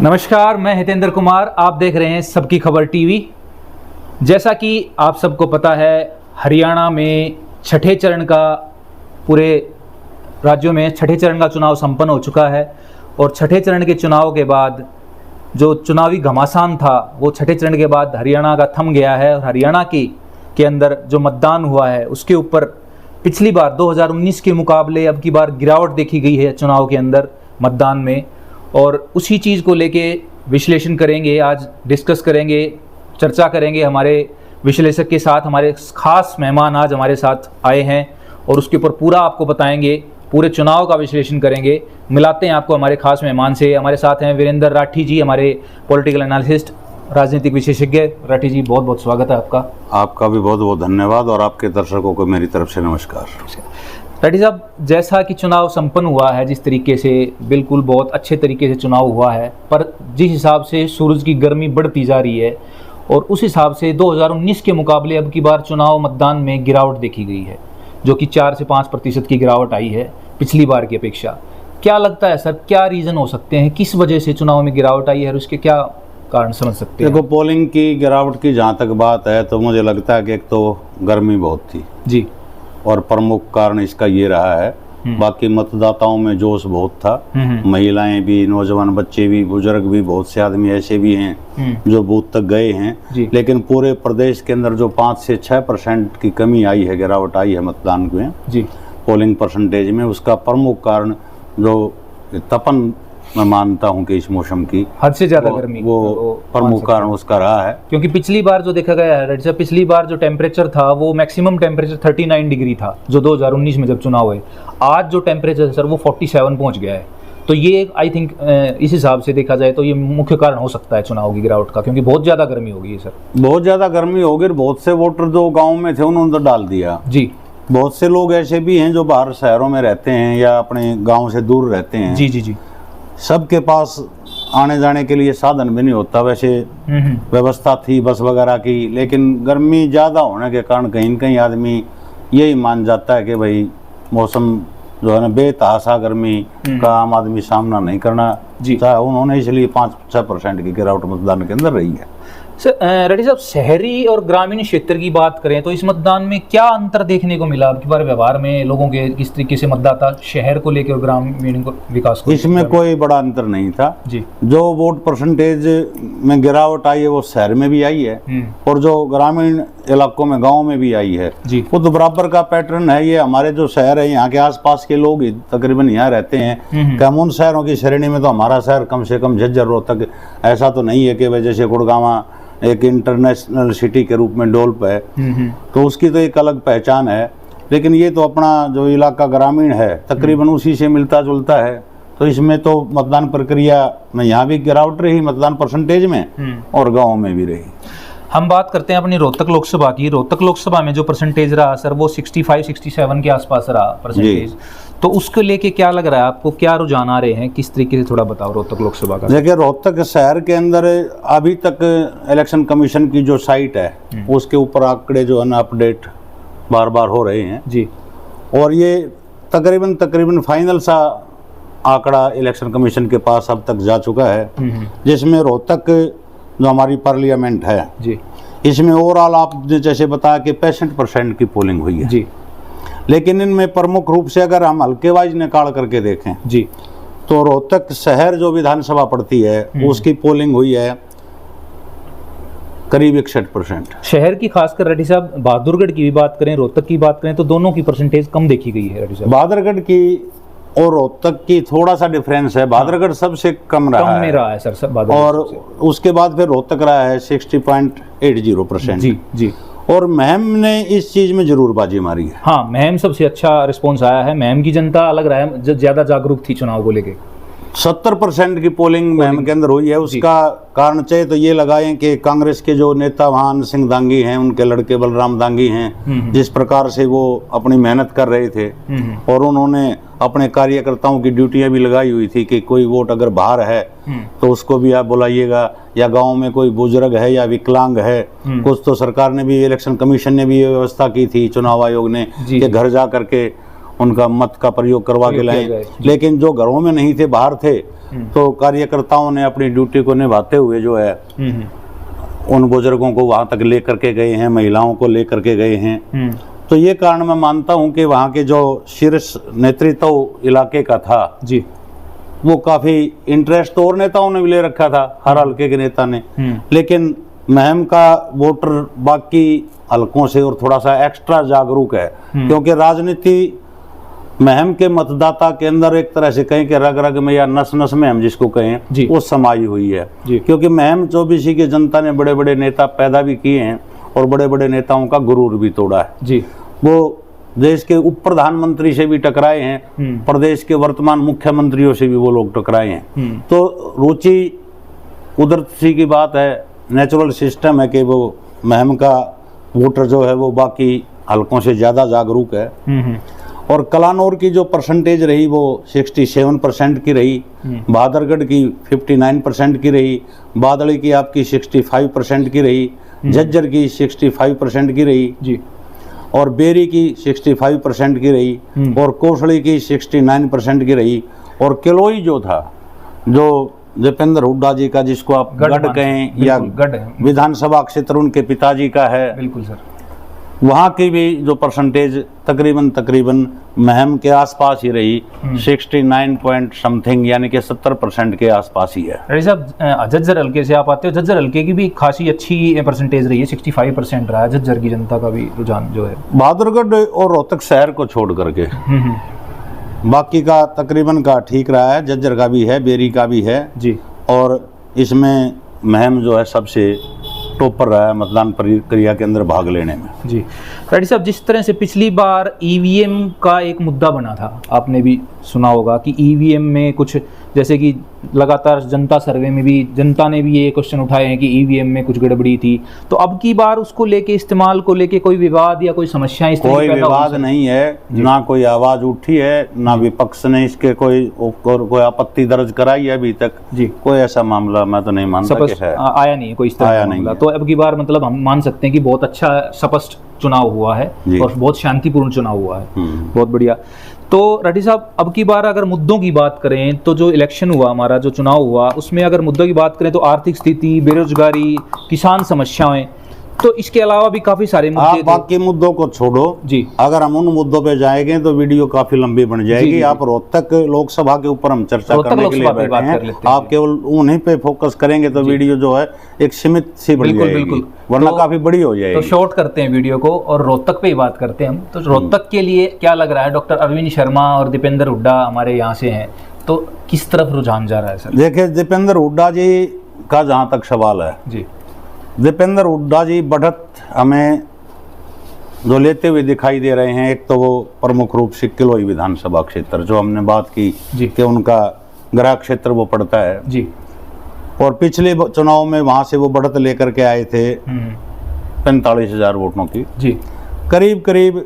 नमस्कार, मैं हितेंद्र कुमार। आप देख रहे हैं सबकी खबर टीवी। जैसा कि आप सबको पता है, हरियाणा में छठे चरण का पूरे राज्यों में छठे चरण का चुनाव संपन्न हो चुका है और छठे चरण के चुनाव के बाद जो चुनावी घमासान था वो छठे चरण के बाद हरियाणा का थम गया है। और हरियाणा के अंदर जो मतदान हुआ है उसके ऊपर पिछली बार 2019 के मुकाबले अब की बार गिरावट देखी गई है चुनाव के अंदर मतदान में, और उसी चीज़ को लेके विश्लेषण करेंगे, आज डिस्कस करेंगे, चर्चा करेंगे हमारे विश्लेषक के साथ। हमारे खास मेहमान आज हमारे साथ आए हैं और उसके ऊपर पूरा आपको बताएंगे, पूरे चुनाव का विश्लेषण करेंगे। मिलाते हैं आपको हमारे खास मेहमान से। हमारे साथ हैं वीरेंद्र राठी जी, हमारे पॉलिटिकल एनालिस्ट, राजनीतिक विशेषज्ञ। राठी जी, बहुत बहुत स्वागत है आपका। आपका भी बहुत बहुत धन्यवाद और आपके दर्शकों को मेरी तरफ से नमस्कार। राठी साहब, जैसा कि चुनाव संपन्न हुआ है, जिस तरीके से बिल्कुल बहुत अच्छे तरीके से चुनाव हुआ है, पर जिस हिसाब से सूरज की गर्मी बढ़ती जा रही है और उस हिसाब से 2019 के मुकाबले अब की बार चुनाव मतदान में गिरावट देखी गई है, जो कि 4 से 5% की गिरावट आई है पिछली बार की अपेक्षा। क्या लगता है सर, क्या रीज़न हो सकते हैं, किस वजह से चुनाव में गिरावट आई है और उसके क्या कारण समझ सकते हैं? देखो, पोलिंग की गिरावट की जहाँ तक बात है तो मुझे लगता है कि एक तो गर्मी बहुत थी जी, और प्रमुख कारण इसका ये रहा है। बाकी मतदाताओं में जोश बहुत था, महिलाएं भी, नौजवान बच्चे भी, बुजुर्ग भी, बहुत से आदमी ऐसे भी हैं जो बूथ तक गए हैं। लेकिन पूरे प्रदेश के अंदर जो 5 से 6% की कमी आई है, गिरावट आई है मतदान में जी, पोलिंग परसेंटेज में, उसका प्रमुख कारण जो तपन मैं मानता हूं कि इस मौसम की हद से ज्यादा गर्मी, वो प्रमुख कारण उसका रहा है। क्योंकि पिछली बार जो देखा गया है, पिछली बार जो टेम्परेचर था वो मैक्सिमम टेम्परेचर 39 डिग्री था जो 2019 में जब चुनाव हुए। आज जो टेम्परेचर है सर वो 47 पहुंच गया है। तो ये आई थिंक इस हिसाब से देखा जाए तो ये मुख्य कारण हो सकता है चुनाव की गिरावट का, क्योंकि बहुत ज्यादा गर्मी हो गई है सर। बहुत ज्यादा गर्मी हो गई। बहुत से वोटर जो गाँव में थे उन्होंने तो डाल दिया जी। बहुत से लोग ऐसे भी हैं जो बाहर शहरों में रहते हैं या अपने गाँव से दूर रहते हैं। जी जी जी। सबके पास आने जाने के लिए साधन भी नहीं होता। वैसे व्यवस्था थी बस वगैरह की, लेकिन गर्मी ज़्यादा होने के कारण कहीं न कहीं आदमी यही मान जाता है कि भाई मौसम जो है ना, बेतहाशा गर्मी का आम आदमी सामना नहीं करना चाहे उन्होंने, इसलिए 5-6% की गिरावट मतदान के अंदर रही है। सर रेड्डी साहब, शहरी और ग्रामीण क्षेत्र की बात करें तो इस मतदान में क्या अंतर देखने को मिला? आपके बारे व्यवहार में लोगों के किस तरीके से मतदाता शहर को लेकर और ग्रामीण को विकास को? इसमें कोई बड़ा अंतर नहीं था जी। जो वोट परसेंटेज में गिरावट आई है वो शहर में भी आई है और जो ग्रामीण इलाकों में, गाँव में भी आई है जी। वो तो बराबर का पैटर्न है। ये हमारे जो शहर है, यहाँ के आसपास के लोग तकरीबन यहाँ रहते हैं। कम उन शहरों की श्रेणी में तो हमारा शहर कम से कम झज्जर, रोहतक ऐसा तो नहीं है कि वजह से गुड़गांव एक इंटरनेशनल सिटी के रूप में डेवलप है, तो उसकी तो एक अलग पहचान है। लेकिन ये तो अपना जो इलाका ग्रामीण है तकरीबन उसी से मिलता जुलता है। तो इसमें तो मतदान प्रक्रिया में यहाँ भी गिरावट रही मतदान परसेंटेज में और गाँव में भी रही। हम बात करते हैं अपनी रोहतक लोकसभा की। रोहतक लोकसभा में जो परसेंटेज रहा सर वो 65-67 के आसपास रहा परसेंटेज। तो उसको लेके क्या लग रहा है आपको, क्या रुझान आ रहे हैं, किस तरीके से थोड़ा बताओ रोहतक लोकसभा का? देखिए, रोहतक शहर के अंदर अभी तक इलेक्शन कमीशन की जो साइट है उसके ऊपर आंकड़े जो है ना अपडेट बार बार हो रहे हैं जी। और ये तकरीबन फाइनल सा आंकड़ा इलेक्शन कमीशन के पास अब तक जा चुका है, जिसमें रोहतक जो हमारी पार्लियामेंट है जी, इसमें ओवरऑल आपने जैसे बताया कि 65% की पोलिंग हुई है जी। लेकिन इनमें प्रमुख रूप से अगर हम हल्के वाइज निकाल करके देखें जी, तो रोहतक शहर जो विधानसभा पड़ती है उसकी पोलिंग हुई है करीब 61%। शहर की खासकर रेड्डी साहब, बहादुरगढ़ की भी बात करें, रोहतक की बात करें तो दोनों की परसेंटेज कम देखी गई है रेड्डी साहब। बहादुरगढ़ की और रोहतक की थोड़ा सा डिफरेंस है। बहादुरगढ़ सबसे कम रहा है सर, सब और उसके बाद फिर रोहतक रहा है 60.80% जी जी। और महम ने इस चीज में जरूर बाजी मारी है। हाँ, महम सबसे अच्छा रिस्पॉन्स आया है। महम की जनता अलग रहा है, ज्यादा जागरूक थी चुनाव को लेके। 70% की पोलिंग महम के अंदर हुई है। उसका कारण चाहे तो ये लगाएं कि कांग्रेस के जो नेता भान सिंह दांगी हैं, उनके लड़के बलराम दांगी हैं, जिस प्रकार से वो अपनी मेहनत कर रहे थे और उन्होंने अपने कार्यकर्ताओं की ड्यूटियां भी लगाई हुई थी कि कोई वोट अगर बाहर है तो उसको भी आप बुलाइएगा, या गांव में कोई बुजुर्ग है या विकलांग है, कुछ तो सरकार ने भी, इलेक्शन कमीशन ने भी ये व्यवस्था की थी, चुनाव आयोग ने, कि घर जा करके उनका मत का प्रयोग करवा के लाए। लेकिन जो घरों में नहीं थे, बाहर थे, तो कार्यकर्ताओं ने अपनी ड्यूटी को निभाते हुए जो है उन बुजुर्गों को वहां तक लेकर के गए हैं, महिलाओं को लेकर के गए हैं। तो ये कारण मैं मानता हूं कि वहां के जो शीर्ष नेतृत्व इलाके का था जी, वो काफी इंटरेस्ट तो और नेताओं ने भी ले रखा था, हर हल्के के नेता ने, लेकिन महम का वोटर बाकी हलकों से और थोड़ा सा एक्स्ट्रा जागरूक है, क्योंकि राजनीति महम के मतदाता के अंदर एक तरह से कहें कि रग रग में या नस नस में हम जिसको कहें वो समाई हुई है। क्योंकि महम चौबीसी की जनता ने बड़े बड़े नेता पैदा भी किए हैं और बड़े बड़े नेताओं का गुरूर भी तोड़ा है जी। वो देश के उप प्रधानमंत्री से भी टकराए हैं, प्रदेश के वर्तमान मुख्यमंत्रियों से भी वो लोग टकराए हैं। तो रुचि कुदरती की बात है, नेचुरल सिस्टम है कि वो महम का वोटर जो है वो बाकी हलकों से ज़्यादा जागरूक है। और कलानौर की जो परसेंटेज रही वो 67% की रही, बहादुरगढ़ की 59% की रही, बादली की आपकी 65% की रही, झज्जर की 65% की रही जी, और बेरी की 65% की रही, और कोसली की 69% की रही, और किलोई जो था, जो दीपेंद्र हुड्डा जी का, जिसको आप गढ़ कहें या विधानसभा क्षेत्र उनके पिताजी का है, बिल्कुल सर, वहाँ की भी जो परसेंटेज तकरीबन महम के आसपास ही रही, 69 पॉइंट समथिंग, यानी कि 70% के आसपास ही है। रईस साहब, झज्जर हल्के से आप आते हो, झज्जर हल्के की भी खासी अच्छी परसेंटेज रही है, 65% रहा है झज्जर की जनता का भी रुझान जो है। बहादुरगढ़ और रोहतक शहर को छोड़ करके बाकी का तकरीबन का ठीक रहा है, झज्जर का भी है, बेरी का भी है जी, और इसमें महम जो है सबसे टॉपर रहा है मतदान प्रक्रिया के अंदर भाग लेने में जी। रेड्डी साहब, जिस तरह से पिछली बार ईवीएम का एक मुद्दा बना था, आपने भी सुना होगा कि ईवीएम में कुछ, जैसे कि लगातार जनता सर्वे में भी जनता ने भी ये क्वेश्चन उठाए हैं कि ईवीएम में कुछ गड़बड़ी थी, तो अब की बार उसको लेके, इस्तेमाल को लेके कोई विवाद या कोई समस्याएं? कोई विवाद नहीं है, ना कोई आवाज उठी है, ना विपक्ष ने इसके कोई आपत्ति दर्ज कराई है अभी तक जी। कोई ऐसा मामला मैं तो नहीं मानता कि है, आया नहीं है कोई इस तरह का मामला। तो अब की बार मतलब हम मान सकते हैं कि बहुत अच्छा स्पष्ट चुनाव हुआ है और बहुत शांतिपूर्ण चुनाव हुआ है, बहुत बढ़िया। तो रेड्डी साहब, अब की बार अगर मुद्दों की बात करें तो जो इलेक्शन हुआ हमारा, जो चुनाव हुआ, उसमें अगर मुद्दों की बात करें तो आर्थिक स्थिति, बेरोजगारी, किसान समस्याएं, तो इसके अलावा भी काफी सारे मुद्दे। आप बाकी मुद्दों को छोड़ो जी, अगर हम उन मुद्दों पे जाएंगे तो वीडियो काफी लंबी बन जाएगी जी, आप रोहतक लोकसभा के ऊपर हम चर्चा करने के लिए बैठे हैं, आप केवल उन्हीं पे फोकस करेंगे तो वीडियो जो है एक सीमित सी बन जाएगी, वरना काफी बड़ी हो जाएगी। तो शॉर्ट करते हैं वीडियो को और रोहतक पे ही बात करते हैं हम। तो रोहतक के लिए क्या लग रहा है? डॉक्टर अरविंद शर्मा और दीपेंद्र हुड्डा हमारे यहाँ से हैं, तो किस तरफ रुझान जा रहा है सर? देखिए, दीपेंद्र हुड्डा जी का जहाँ तक सवाल है जी, दीपेंद्र हुड्डा जी बढ़त हमें जो लेते हुए दिखाई दे रहे हैं, एक तो वो प्रमुख रूप से किलोई विधानसभा क्षेत्र, जो हमने बात की कि उनका गृह क्षेत्र वो पड़ता है जी, और पिछले चुनाव में वहां से वो बढ़त लेकर के आए थे 45,000 वोटों की जी, करीब करीब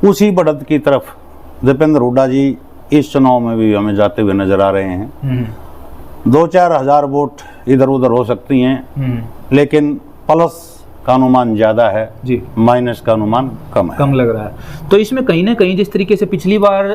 उसी बढ़त की तरफ दीपेंद्र हुड्डा जी इस चुनाव में भी हमें जाते हुए नजर आ रहे हैं। 2-4 हजार वोट इधर उधर हो सकती हैं, लेकिन प्लस का अनुमान ज्यादा है जी, माइनस का अनुमान कम है, कम लग रहा है। तो इसमें कहीं ना कहीं जिस तरीके से पिछली बार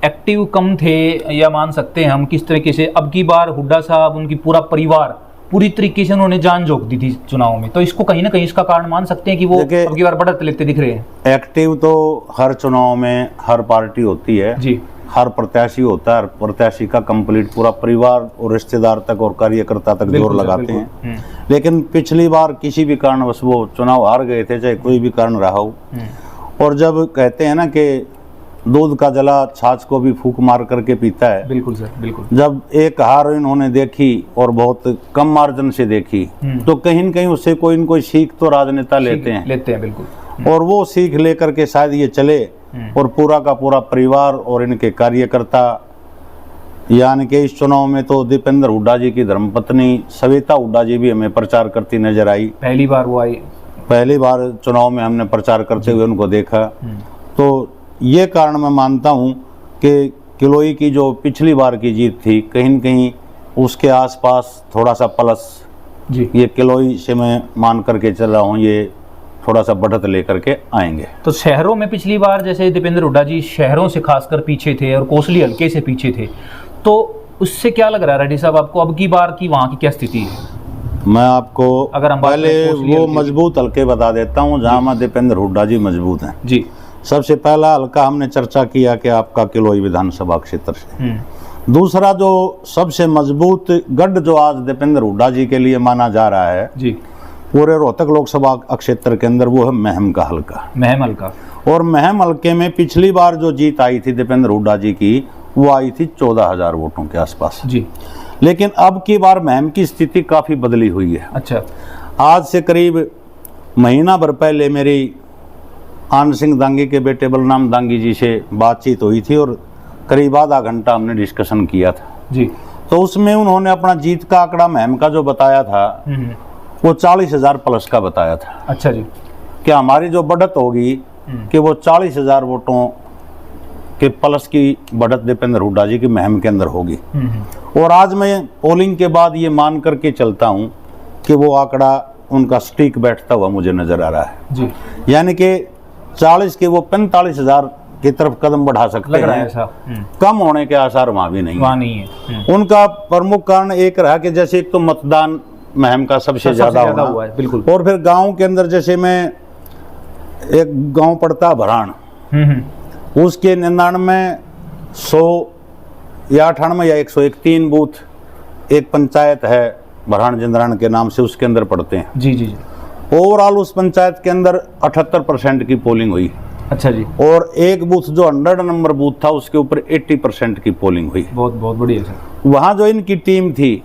एक्टिव कम थे, या मान सकते हैं हम किस तरीके से, अब की बार हुड्डा साहब, उनकी पूरा परिवार पूरी तरीके से उन्होंने जान झोंक दी थी चुनाव में, तो इसको कहीं ना कहीं इसका कारण मान सकते हैं कि वो अब की बार बढ़त लेते दिख रहे हैं। एक्टिव तो हर चुनाव में हर पार्टी होती है जी, हर प्रत्याशी होता है, प्रत्याशी का कंप्लीट पूरा परिवार और रिश्तेदार तक और कार्यकर्ता तक जोर लगाते हैं, लेकिन पिछली बार किसी भी कारणवश वो चुनाव हार गए थे, चाहे कोई भी कारण रहा हो। और जब कहते हैं ना कि दूध का जला छाछ को भी फूंक मार करके पीता है, बिल्कुल सर, बिल्कुल। जब एक हार इन्होंने देखी और बहुत कम मार्जिन से देखी, तो कहीं न कहीं उससे कोई न कोई सीख तो राजनेता लेते हैं बिल्कुल, और वो सीख लेकर के शायद ये चले, और पूरा का पूरा परिवार और इनके कार्यकर्ता, यानी कि इस चुनाव में तो दीपेंद्र हुड्डा जी की धर्मपत्नी सविता हुड्डा जी भी हमें प्रचार करती नजर आई। पहली बार वो आई, पहली बार चुनाव में हमने प्रचार करते हुए उनको देखा। तो ये कारण मैं मानता हूँ कि किलोई की जो पिछली बार की जीत थी, कहीं न कहीं उसके आसपास थोड़ा सा प्लस जी, ये किलोई से मैं मान करके चल रहा हूँ, ये थोड़ा सा बढ़त लेकर के आएंगे। तो शहरों में पिछली बार जैसे दीपेंद्र हुड्डा जी शहरों से खासकर पीछे थे और कोसली हल्के से पीछे थे, तो उससे क्या लग रहा है रेड्डी साहब आपको अब की बार की वहाँ की क्या स्थिति है? मैं आपको अगर हम पहले वो मजबूत हल्के बता देता हूँ जहाँ में दीपेंद्र हुड्डा जी मजबूत हैं जी। सबसे पहला हल्का हमने चर्चा किया कि आपका किलोई विधानसभा क्षेत्र से। दूसरा जो सबसे मजबूत गढ़ जो आज दीपेंद्र हुड्डा जी के लिए माना जा रहा है जी पूरे रोहतक लोकसभा क्षेत्र के अंदर, वो है महम का हल्का। महम हल्का। और महम हल्के में पिछली बार जो जीत आई थी दीपेंद्र हुड्डा जी की, वो आई थी 14,000 वोटों के आसपास जी। लेकिन अब की बार महम की स्थिति काफी बदली हुई है। अच्छा। आज से करीब महीना भर पहले मेरी आनंद सिंह दांगी के बेटे बलराम दांगी जी से बातचीत हुई थी और करीब आधा घंटा हमने डिस्कशन किया था जी। तो उसमें उन्होंने अपना जीत का आंकड़ा महम का जो बताया था वो 40,000 प्लस का बताया था। अच्छा जी। कि हमारी जो बढ़त होगी कि वो 40,000 वोटों के प्लस की बढ़त दीपेंद्र हुड्डा जी की महम के अंदर होगी। और आज मैं पोलिंग के बाद ये मान करके चलता हूँ कि वो आंकड़ा उनका स्टिक बैठता हुआ मुझे नजर आ रहा है जी। यानी कि 40 के वो 45,000 की तरफ कदम बढ़ा सकते हैं। कम होने के आसार वहाँ भी नहीं है। उनका प्रमुख कारण एक रहा कि जैसे एक तो मतदान महम का सबसे ज्यादा हुआ है बिल्कुल। और फिर गांव के अंदर जैसे मैं एक गांव पड़ता भराण, उसके 99, 100 या 98 या 101 3 बूथ एक पंचायत है भराण जिंदरान के नाम से, उसके अंदर पड़ते हैं जी जी। ओवरऑल उस पंचायत के अंदर 78% की पोलिंग हुई। अच्छा जी। और एक बूथ जो 100 नंबर बूथ था उसके ऊपर 80% की पोलिंग हुई। बहुत बहुत बढ़िया सर। वहाँ जो इनकी टीम थी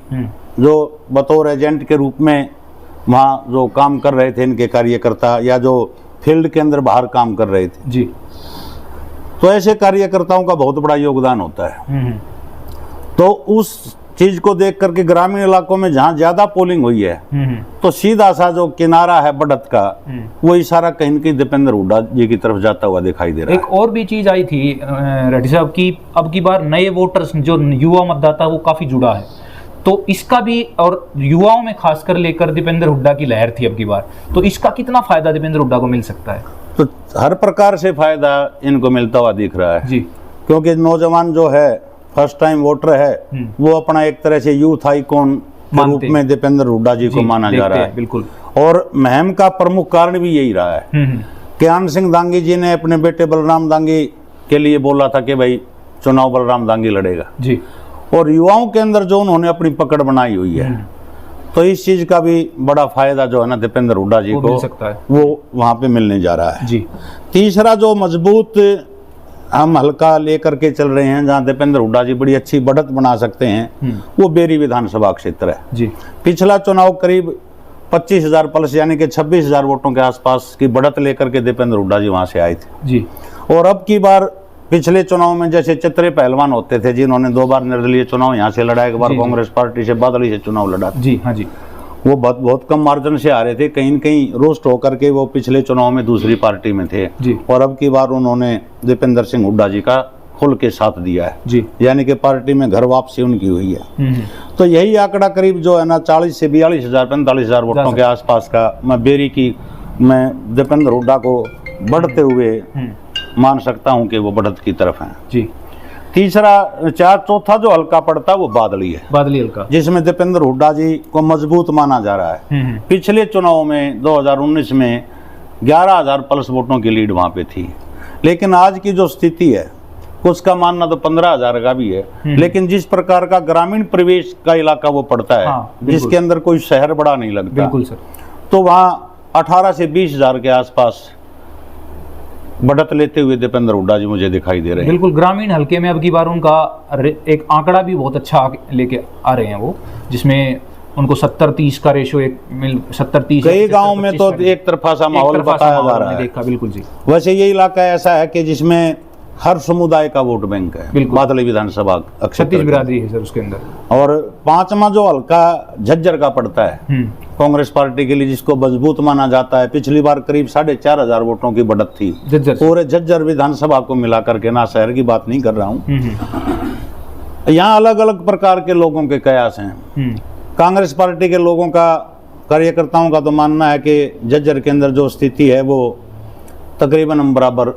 जो बतौर एजेंट के रूप में वहाँ जो काम कर रहे थे इनके कार्यकर्ता या जो फील्ड के अंदर बाहर काम कर रहे थे जी, तो ऐसे कार्यकर्ताओं का बहुत बड़ा योगदान होता है। तो उस चीज को देख करके ग्रामीण इलाकों में जहाँ ज्यादा पोलिंग हुई है तो सीधा सा जो किनारा है बढ़त का वो इशारा कहीं न कहीं दीपेंद्र हुड्डा जी की तरफ जाता हुआ दिखाई दे रहा है। एक और भी चीज आई थी रेड्डी साहब की, अब की बार नए वोटर्स जो युवा मतदाता वो काफी जुड़ा है, तो इसका भी और युवाओं में खासकर लेकर दीपेंद्र हुड्डा की लहर थी अब की बार, तो इसका कितना फायदा दीपेंद्र हुड्डा को मिल सकता है? तो हर प्रकार से फायदा इनको मिलता हुआ दिख रहा है जी, क्योंकि नौजवान जो है फर्स्ट टाइम वोटर है वो अपना एक तरह से यूथ आइकॉन के रूप में दीपेंद्र हुड्डा जी को माना जा रहा है। बिल्कुल। और महम का प्रमुख कारण भी यही रहा है कि आनंद सिंह दांगी जी ने अपने बेटे बलराम दांगी के लिए बोला था कि भाई चुनाव बलराम दांगी लड़ेगा जी, और युवाओं के अंदर जो उन्होंने अपनी पकड़ बनाई हुई है तो इस चीज का भी बड़ा फायदा जो है ना दीपेंद्र हुड्डा जी को वो वहां पे मिलने जा रहा है जी। तीसरा जो मजबूत हम हल्का लेकर के चल रहे हैं जहां दीपेंद्र हुड्डा जी बड़ी अच्छी बढ़त बना सकते हैं वो बेरी विधानसभा क्षेत्र है जी। पिछला चुनाव करीब 25,000 प्लस यानी कि 26,000 वोटों के आसपास की बढ़त लेकर के दीपेंद्र हुड्डा जी वहां से आए थे जी। और अब की बार पिछले चुनाव में जैसे चित्रे पहलवान होते थे जिन्होंने 2 बार निर्दलीय चुनाव यहाँ से लड़ा, एक बार कांग्रेस पार्टी से बादली से चुनाव लड़ा जी। हाँ जी, वो बहुत कम मार्जिन से आ रहे थे, कहीं न कहीं रोस्ट होकर के वो पिछले चुनाव में दूसरी पार्टी में थे जी। और अब की बार उन्होंने दीपेंद्र सिंह हुड्डा जी का खुल के साथ दिया है जी, यानी कि पार्टी में घर वापसी उनकी हुई है। तो यही आंकड़ा करीब जो है ना 40 से 42,000 45,000 वोटों के आसपास का मैं बेरी की मैं दीपेंद्र हुड्डा को बढ़ते हुए मान सकता हूं कि वो बढ़त की तरफ है जी। चौथा जो हल्का पड़ता है वो बादली है, बादली हल्का, जिसमें दीपेंद्र हुड्डा जी को मजबूत माना जा रहा है। पिछले चुनाव में 2019 में 11,000 प्लस वोटों की लीड वहां पे थी, लेकिन आज की जो स्थिति है उसका मानना तो 15,000 का भी है, लेकिन जिस प्रकार का ग्रामीण परिवेश का इलाका वो पड़ता है जिसके अंदर कोई शहर बड़ा नहीं लगता बिल्कुल सर, तो वहाँ 18 से 20,000 के आसपास बढ़त लेते हुए दीपेंद्र हुड्डा जी मुझे दिखाई दे रहे हैं। बिल्कुल, ग्रामीण हल्के में अब की बार उनका एक आंकड़ा भी बहुत अच्छा लेके आ रहे हैं वो, जिसमें उनको 70-30 का रेशो 70-30 कई गांव में तो एक तरफा सा माहौल बताया जा रहा है। देखा बिल्कुल जी। वैसे ये इलाका ऐसा है कि जिसमें हर समुदाय का वोट बैंक है, बादली विधानसभा 36 बिरादरी है सर उसके अंदर। और 5वां जो हल्का झज्जर का पड़ता है कांग्रेस पार्टी के लिए, जिसको मजबूत माना जाता है, पिछली बार करीब 4,500 वोटों की बढ़त थी पूरे झज्जर विधानसभा को मिलाकर के, ना शहर की बात नहीं कर रहा हूँ। यहाँ अलग अलग प्रकार के लोगों के कयास हैं। कांग्रेस पार्टी के लोगों का कार्यकर्ताओं का तो मानना है कि झज्जर के अंदर जो स्थिति है वो तकरीबन हम बराबर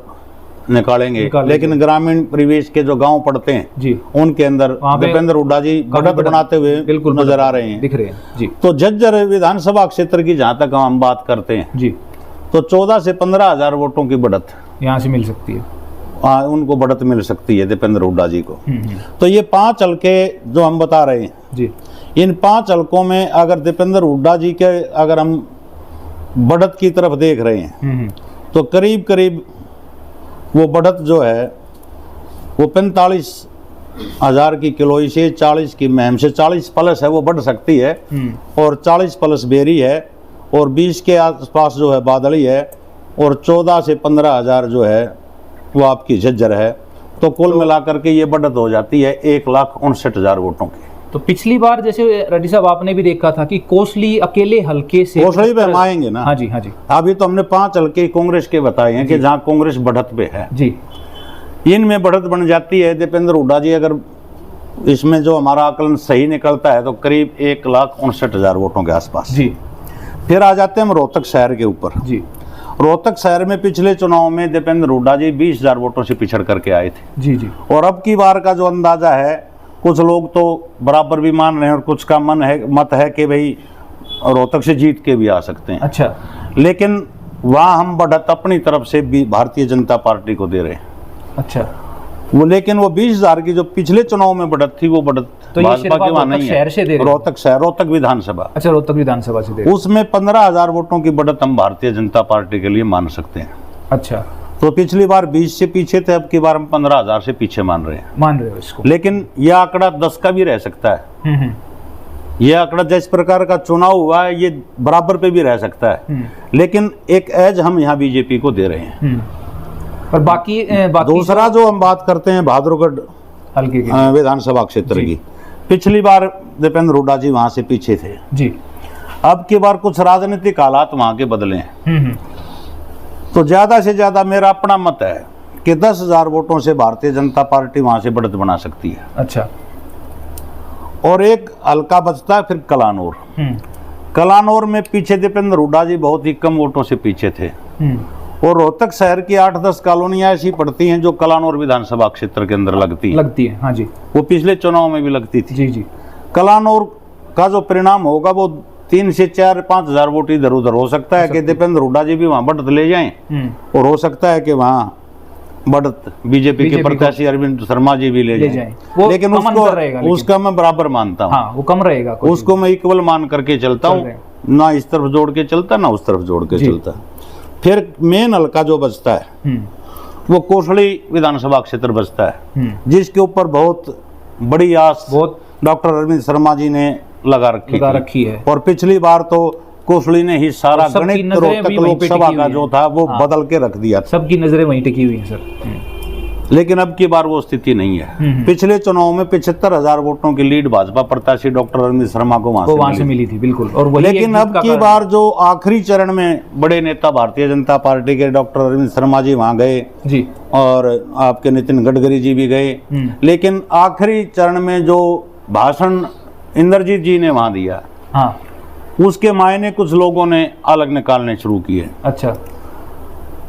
निकालेंगे, लेकिन ग्रामीण परिवेश के जो गांव पड़ते हैं जी, उनके अंदर दीपेंद्र हुड्डा जी बढ़त बनाते हुए बिल्कुल नजर आ रहे हैं, दिख रहे हैं जी। तो झज्जर विधानसभा क्षेत्र की जहां तक हम बात करते हैं जी, तो 14 से 15 हजार वोटों की बढ़त यहाँ से मिल सकती है। उनको बढ़त मिल सकती है दीपेंद्र हुड्डा जी को। तो ये 5 हल्के जो हम बता रहे हैं जी, इन 5 हल्कों में अगर दीपेंद्र हुड्डा जी के अगर हम बढ़त की तरफ देख रहे हैं तो करीब करीब वो बढ़त जो है वो 45,000 की किलोई से 40 की महम से 40 प्लस है, वो बढ़ सकती है, और 40 प्लस बेरी है, और 20 के आसपास जो है बादली है, और 14 से 15 हजार जो है वो आपकी झज्जर है। तो कुल मिलाकर के ये बढ़त हो जाती है 1,59,000 वोटों की। तो पिछली बार जैसे रेड्डी साहब आपने भी देखा था कि कोसली अकेले हल्के से, कोसली पे हम आएंगे ना। हाँ जी, हाँ जी। अभी तो हमने 5 हल्के कांग्रेस के बताए हैं कि जहाँ कांग्रेस बढ़त पे है जी, इनमें बढ़त बन जाती है। दीपेंद्र हुड्डा जी अगर इसमें जो हमारा आकलन सही निकलता है तो करीब 1,59,000 वोटों के आसपास जी। फिर आ जाते हैं हम रोहतक शहर के ऊपर जी। रोहतक शहर में पिछले चुनाव में दीपेंद्र हुड्डा जी 20,000 वोटों से पिछड़ करके आए थे जी जी, और अब की बार का जो अंदाजा है, कुछ लोग तो बराबर भी मान रहे हैं और कुछ का मत है कि भाई रोहतक से जीत के भी आ सकते हैं। अच्छा, लेकिन वहाँ हम बढ़त अपनी तरफ से भी भारतीय जनता पार्टी को दे रहे हैं। अच्छा, वो लेकिन वो 20,000 की जो पिछले चुनाव में बढ़त थी वो बढ़त तो भाजपा के वहाँ नहीं शहर से दे रहे, रोहतक शहर, रोहतक विधानसभा। अच्छा, रोहतक विधानसभा से दे रहे। उसमें 15,000 वोटों की बढ़त हम भारतीय जनता पार्टी के लिए मान सकते हैं। अच्छा, तो पिछली बार 20 से पीछे थे, अब की बार हम 15,000 से पीछे मान रहे हो इसको। लेकिन यह आंकड़ा 10 का भी रह सकता है। यह आंकड़ा जिस प्रकार का चुनाव हुआ है ये बराबर पे भी रह सकता है, लेकिन एक एज हम यहाँ बीजेपी को दे रहे हैं। और बाकी दूसरा जो हम बात करते हैं बहादुरगढ़ हल्के की विधानसभा क्षेत्र की, पिछली बार दीपेंद्र हुड्डा जी वहां से पीछे थे जी, अब की बार कुछ राजनीतिक हालात वहां के बदले हैं। तो ज्यादा से ज्यादा मेरा अपना मत है कि 10,000 वोटों से भारतीय जनता पार्टी वहां से बढ़त बना सकती है। अच्छा, और एक हल्का बचता है फिर कलानौर। कलानौर में पीछे दीपेंद्र हुड्डा जी बहुत ही कम वोटों से पीछे थे, और रोहतक शहर की 8-10 कॉलोनियां ऐसी पड़ती हैं जो कलानौर विधानसभा क्षेत्र के अंदर लगती है। हाँ जी, वो पिछले चुनाव में भी लगती थी जी जी। कलानौर का जो परिणाम होगा वो 3 से 4-5 हजार वोट इधर उधर हो सकता है कि दीपेंद्र हुड्डा जी भी वहां बढ़त ले जाएं, और हो सकता है कि वहां बढ़त बीजेपी के प्रत्याशी अरविंद शर्मा जी भी ले जाएं। लेकिन उसका मैं बराबर मानता हूँ। वो कम रहेगा, उसको मैं इक्वल मान करके चलता हूँ, ना इस तरफ जोड़ के चलता ना उस तरफ जोड़ के चलता। फिर मेन हल्का जो बचता है वो कोसली विधानसभा क्षेत्र बचता है, जिसके ऊपर बहुत बड़ी आस डॉक्टर अरविंद शर्मा जी ने लगा रखी है। और पिछली बार तो कोसली ने ही सारा गणित रोहतक लोकसभा का जो था वो बदल के रख दिया, सबकी नजरें वहीं टिकी हुई हैं सर। लेकिन अब की बार वो स्थिति नहीं है। पिछले चुनाव में 75,000 वोटों की लीड भाजपा प्रत्याशी डॉक्टर अरविंद शर्मा को वहां से मिली थी बिल्कुल। और लेकिन अब की बार जो आखिरी चरण में बड़े नेता भारतीय जनता पार्टी के डॉक्टर अरविंद शर्मा जी वहां गए जी, और आपके नितिन गडकरी जी भी गए, लेकिन आखिरी चरण में जो भाषण इंद्रजीत जी ने वहां दिया, हाँ, उसके मायने कुछ लोगों ने अलग निकालने शुरू किए। अच्छा,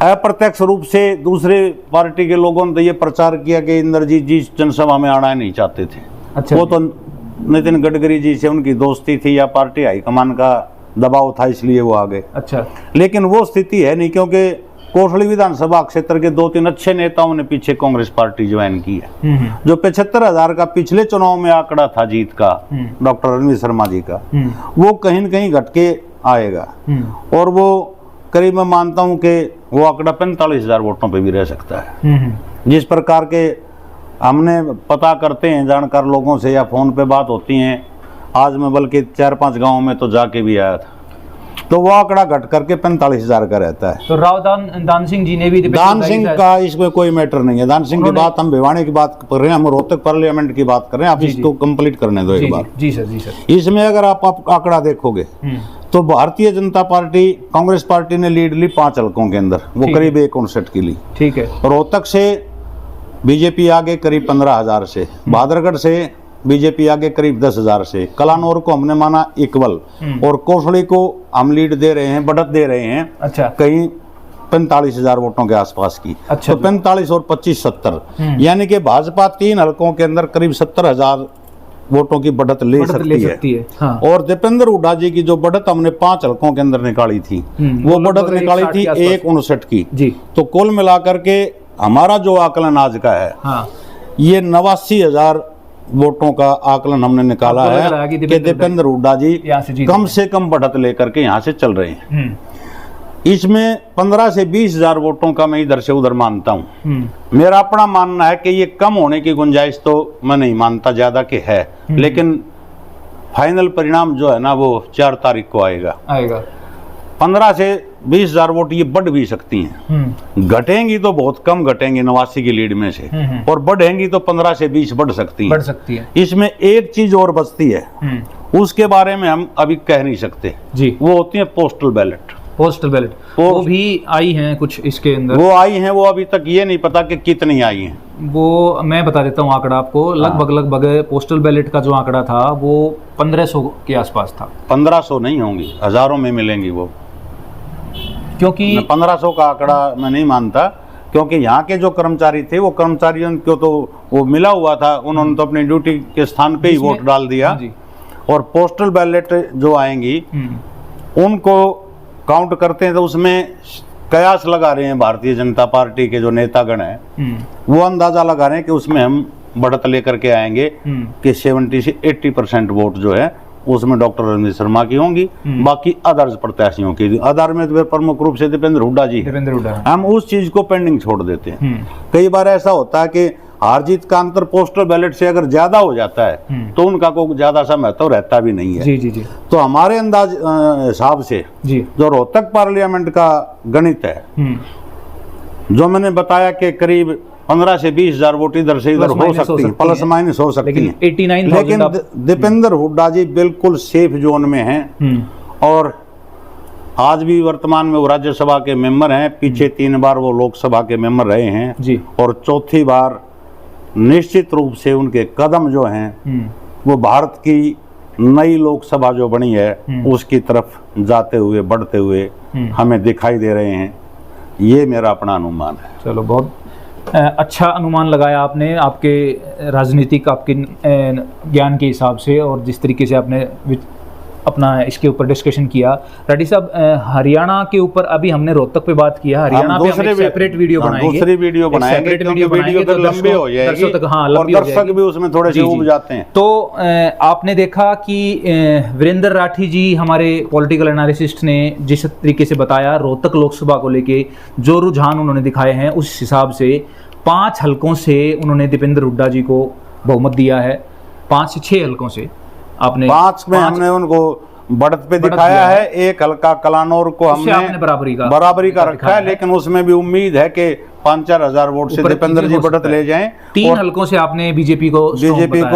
अप्रत्यक्ष रूप से दूसरे पार्टी के लोगों ने तो ये प्रचार किया कि इंद्रजीत जी जनसभा में आना नहीं चाहते थे। अच्छा, वो तो नितिन गडकरी जी से उनकी दोस्ती थी या पार्टी हाईकमान का दबाव था इसलिए वो आ गए। अच्छा, लेकिन वो स्थिति है नहीं, क्योंकि कोसली विधानसभा क्षेत्र के 2-3 अच्छे नेताओं ने पीछे कांग्रेस पार्टी ज्वाइन की है। जो 75,000 का पिछले चुनाव में आंकड़ा था जीत का डॉक्टर अरविंद शर्मा जी का, वो कहीं न कहीं घट के आएगा, और वो करीब मैं मानता हूं कि वो आंकड़ा 45,000 वोटों पे भी रह सकता है। जिस प्रकार के हमने पता करते हैं जानकार लोगों से या फोन पे बात होती हैं, आज मैं बल्कि 4-5 गांव में तो जाके भी आया था, तो वो आंकड़ा घट करके 45,000 का रहता है। तो राव दान सिंह जी ने भी, दान सिंह का इसमें कोई मैटर नहीं है। दान सिंह की बात हम भिवानी की बात कर रहे हैं, हम रोहतक पार्लियामेंट की बात कर रहे हैं। आप इसको कंप्लीट करने दो एक बार। जी सर, जी सर। इसमें अगर आप आंकड़ा देखोगे तो भारतीय जनता पार्टी कांग्रेस पार्टी ने लीड ली 5 हल्कों के अंदर, वो करीब 159 की ली। ठीक है। रोहतक से बीजेपी आगे करीब 15,000 से, बहादुरगढ़ से बीजेपी आगे करीब 10,000 से। कलानौर को हमने माना इक्वल, और कोसड़ी को हम लीड दे रहे हैं, बढ़त दे रहे हैं। अच्छा। कहीं 45,000 वोटों के आसपास की। अच्छा। तो 45 और 25 70, यानी कि भाजपा 3 हलकों के अंदर करीब 70,000 वोटों की बढ़त ले सकती है। हाँ। और दीपेंद्र हुड्डा जी की जो बढ़त हमने 5 हलकों के अंदर निकाली थी, वो बढ़त निकाली थी 159 की जी। तो कुल मिलाकर के हमारा जो आकलन आज का है, हाँ, ये 89,000 वोटों का आकलन हमने निकाला है कि दीपेंद्र हुड्डा जी कम से कम बढ़त लेकर के यहाँ से चल रहे हैं। इसमें 15 से 20,000 वोटों का मैं इधर से उधर मानता हूँ। मेरा अपना मानना है कि ये कम होने की गुंजाइश तो मैं नहीं मानता ज्यादा कि है, लेकिन फाइनल परिणाम जो है ना वो 4 तारीख को आएगा। 15 से 20,000 वोट ये बढ़ भी सकती हैं। घटेंगी तो बहुत कम घटेंगी 89 की लीड में से, और बढ़ेंगी तो 15 से 20 बढ़ सकती है। इसमें एक चीज और बचती है, उसके बारे में हम अभी कह नहीं सकते जी। वो होती है पोस्टल बैलेट। वो भी आई हैं कुछ इसके अंदर, वो आई हैं, वो अभी तक ये नहीं पता कि कितनी आई हैं। वो मैं बता देता हूँ आंकड़ा आपको। लगभग पोस्टल बैलेट का जो आंकड़ा था वो 1500 के आसपास था। 1500 नहीं होंगी, हजारों में मिलेंगी वो, क्योंकि 1500 का आंकड़ा मैं नहीं मानता, क्योंकि यहाँ के जो कर्मचारी थे वो कर्मचारियों को तो वो मिला हुआ था, उन्होंने तो अपनी ड्यूटी के स्थान पे ही वोट डाल दिया। और पोस्टल बैलेट जो आएंगी उनको काउंट करते हैं तो उसमें कयास लगा रहे हैं भारतीय जनता पार्टी के जो नेतागण हैं, वो अंदाजा लगा रहे हैं कि उसमें हम बढ़त लेकर के आएंगे कि 70 से 80% वोट जो है उसमें डॉक्टर रणजीत शर्मा की होंगी, बाकी अदर्स प्रत्याशियों की। अदर में तो प्रमुख रूप से दीपेंद्र हुड्डा जी, हम उस चीज को पेंडिंग छोड़ देते हैं। कई बार ऐसा होता है कि हार जीत का अंतर पोस्टल बैलेट से अगर ज्यादा हो जाता है तो उनका कोई ज्यादा सा महत्व रहता भी नहीं है। जी। तो हमारे अंदाज हिसाब से जो रोहतक पार्लियामेंट का गणित है, जो मैंने बताया कि करीब 15 से 20,000 वोट इधर से इधर हो सकती है, प्लस माइनस हो सकती है, लेकिन दीपेंद्र हुड्डा जी बिल्कुल सेफ जोन में हैं। और आज भी वर्तमान में वो राज्यसभा के मेंबर हैं, पीछे 3 बार वो लोकसभा के मेंबर रहे हैं जी। और चौथी बार निश्चित रूप से उनके कदम जो हैं वो भारत की नई लोकसभा जो बनी है उसकी तरफ जाते हुए, बढ़ते हुए हमें दिखाई दे रहे हैं। ये मेरा अपना अनुमान है। चलो, बहुत अच्छा अनुमान लगाया आपने, आपके राजनीतिक आपके ज्ञान के हिसाब से, और जिस तरीके से आपने अपना इसके ऊपर डिस्कशन किया। रेड्डी साहब, हरियाणा के ऊपर अभी हमने रोहतक पे बात किया, हरियाणा पे हम एक सेपरेट वीडियो बनाएंगे, दूसरी वीडियो बनाएंगे, तो लंबी हो जाएगी और दर्शक भी उसमें थोड़े से उब जाते हैं। तो आपने देखा कि वीरेंद्र राठी जी, हमारे पॉलिटिकल एनालिसिस्ट ने जिस तरीके से बताया रोहतक लोकसभा को लेके जो रुझान उन्होंने दिखाए हैं, उस हिसाब से 5 हलकों से उन्होंने दीपेंद्र हुड्डा जी को बहुमत दिया है। 5 से 6 हलकों से आपने 5 में हमने उनको बढ़त पे दिखाया है। एक हल्का कलानौर को हमने बराबरी का रखा है, लेकिन उसमें भी उम्मीद है कि 5-4 हजार वोट से दीपेंद्र जी बढ़त ले जाएं। 3 हलकों से आपने बीजेपी को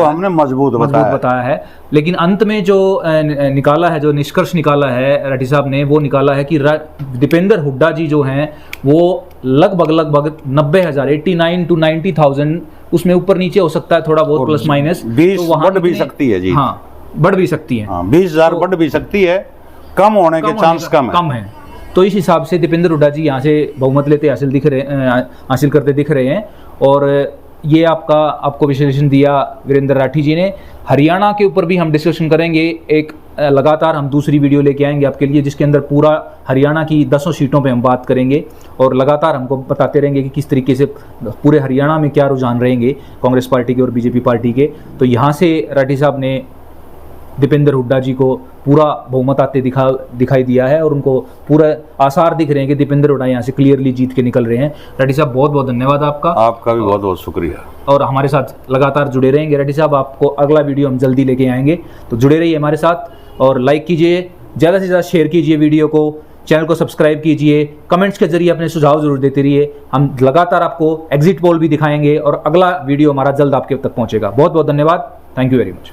हमने मजबूत बताया है। लेकिन अंत में जो निकाला है, जो निष्कर्ष निकाला है रेड्डी साहब ने, वो निकाला है कि दीपेंद्र हुड्डा जी जो हैं वो लगभग 90,000, 89 to 90,000, उसमें ऊपर नीचे हो सकता है थोड़ा बहुत, प्लस माइनस 20 बढ़ भी सकती है जी। हाँ, बढ़ भी सकती है। 20,000 बढ़ भी सकती है, कम होने के चांस कम है। तो इस हिसाब से दीपेंद्र हुड्डा जी यहाँ से बहुमत लेते हासिल करते दिख रहे हैं। और ये आपको विश्लेषण दिया वीरेंद्र राठी जी ने। हरियाणा के ऊपर भी हम डिस्कशन करेंगे, एक लगातार हम दूसरी वीडियो लेके आएंगे आपके लिए, जिसके अंदर पूरा हरियाणा की 10 सीटों पे हम बात करेंगे और लगातार हमको बताते रहेंगे कि किस तरीके से पूरे हरियाणा में क्या रुझान रहेंगे कांग्रेस पार्टी के और बीजेपी पार्टी के। तो यहाँ से राठी साहब ने दीपेंद्र हुड्डा जी को पूरा बहुमत आते दिखाई दिया है और उनको पूरा आसार दिख रहे हैं कि दीपेंद्र हुड्डा यहाँ से क्लियरली जीत के निकल रहे हैं। रेड्डी साहब, बहुत बहुत धन्यवाद आपका भी बहुत बहुत शुक्रिया, और हमारे साथ लगातार जुड़े रहेंगे। रेड्डी साहब, आपको अगला वीडियो हम जल्दी लेके आएंगे, तो जुड़े रहिए हमारे साथ और लाइक कीजिए, ज़्यादा से ज़्यादा शेयर कीजिए वीडियो को, चैनल को सब्सक्राइब कीजिए, कमेंट्स के जरिए अपने सुझाव जरूर देते रहिए। हम लगातार आपको एग्जिट पोल भी दिखाएंगे और अगला वीडियो हमारा जल्द आपके तक पहुंचेगा। बहुत बहुत धन्यवाद, थैंक यू वेरी मच।